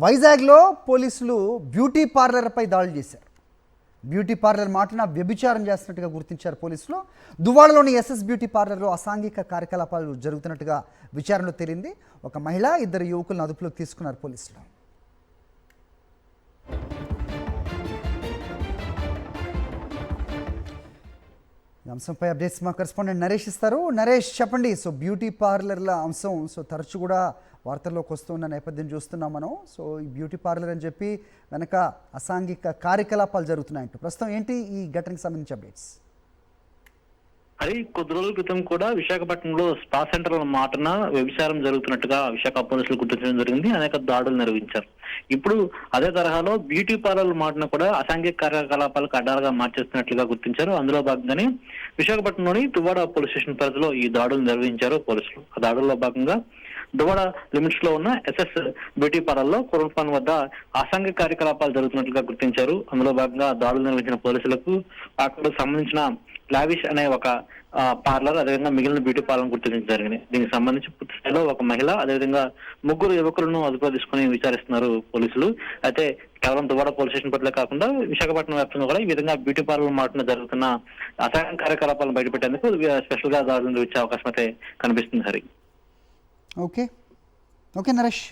వైజాగ్లో పోలీసులు బ్యూటీ పార్లర్పై దాడులు చేశారు. బ్యూటీ పార్లర్ మాటన వ్యభిచారం చేస్తున్నట్టుగా గుర్తించారు పోలీసులు. దువ్వాడలోని ఎస్ఎస్ బ్యూటీ పార్లర్లో అసాంఘిక కార్యకలాపాలు జరుగుతున్నట్టుగా విచారణలో తేలింది. ఒక మహిళ, ఇద్దరు యువకులను అదుపులోకి తీసుకున్నారు పోలీసులు. అంశంపై అప్డేట్స్ మా కరెస్పాండెంట్ నరేష్ ఇస్తారు. నరేష్, చెప్పండి. సో బ్యూటీ పార్లర్ల అంశం తరచు కూడా వార్తల్లోకి వస్తున్న నేపథ్యం చూస్తున్నాం మనం. సో ఈ బ్యూటీ పార్లర్ అని చెప్పి వెనక అసాంఘిక కార్యకలాపాలు జరుగుతున్నాయంటూ ప్రస్తుతం ఏంటి ఈ ఘటనకు సంబంధించి అప్డేట్స్? అది కొద్ది రోజుల క్రితం కూడా విశాఖపట్నంలో స్పా సెంటర్ మాటన వ్యభిచారం జరుగుతున్నట్టుగా విశాఖ పోలీసులు గుర్తించడం జరిగింది. అనేక దాడులు నిర్వహించారు. ఇప్పుడు అదే తరహాలో బ్యూటీ పార్లర్ మాటన కూడా అసాంఘిక కార్యకలాపాలకు అడ్డాలుగా మార్చేస్తున్నట్లుగా గుర్తించారు. అందులో భాగంగానే విశాఖపట్నంలోని దువ్వాడ పోలీస్ స్టేషన్ పరిధిలో ఈ దాడులు నిర్వహించారు పోలీసులు. ఆ దాడుల్లో భాగంగా దువ్వాడ లిమిట్స్ లో ఉన్న ఎస్ఎస్ బ్యూటీ పార్లర్ లో కుర్రపాన్ వద్ద అసాంఘిక కార్యకలాపాలు జరుగుతున్నట్లుగా గుర్తించారు. అందులో భాగంగా దాడులు నిర్వహించిన పోలీసులకు అక్కడ సంబంధించిన లావిష్ అనే ఒక పార్లర్, అదేవిధంగా మిగిలిన బ్యూటీ పార్లర్ గుర్తించడం జరిగింది. దీనికి సంబంధించి పూర్తి స్థాయిలో ఒక మహిళ, అదేవిధంగా ముగ్గురు యువకులను అదుపులో తీసుకుని విచారిస్తున్నారు పోలీసులు. అయితే కేవలం దువ్వాడ పోలీస్ స్టేషన్ పరిధిలో కాకుండా విశాఖపట్నం వ్యాప్తంగా కూడా ఈ విధంగా బ్యూటీ పార్లర్ మాటన జరుగుతున్న అసాంఘిక కార్యకలాపాలను బయటపెట్టేందుకు స్పెషల్ గా దాడులు నిర్వహించే అవకాశం అయితే కనిపిస్తుంది. హరి. ఓకే నరేష్.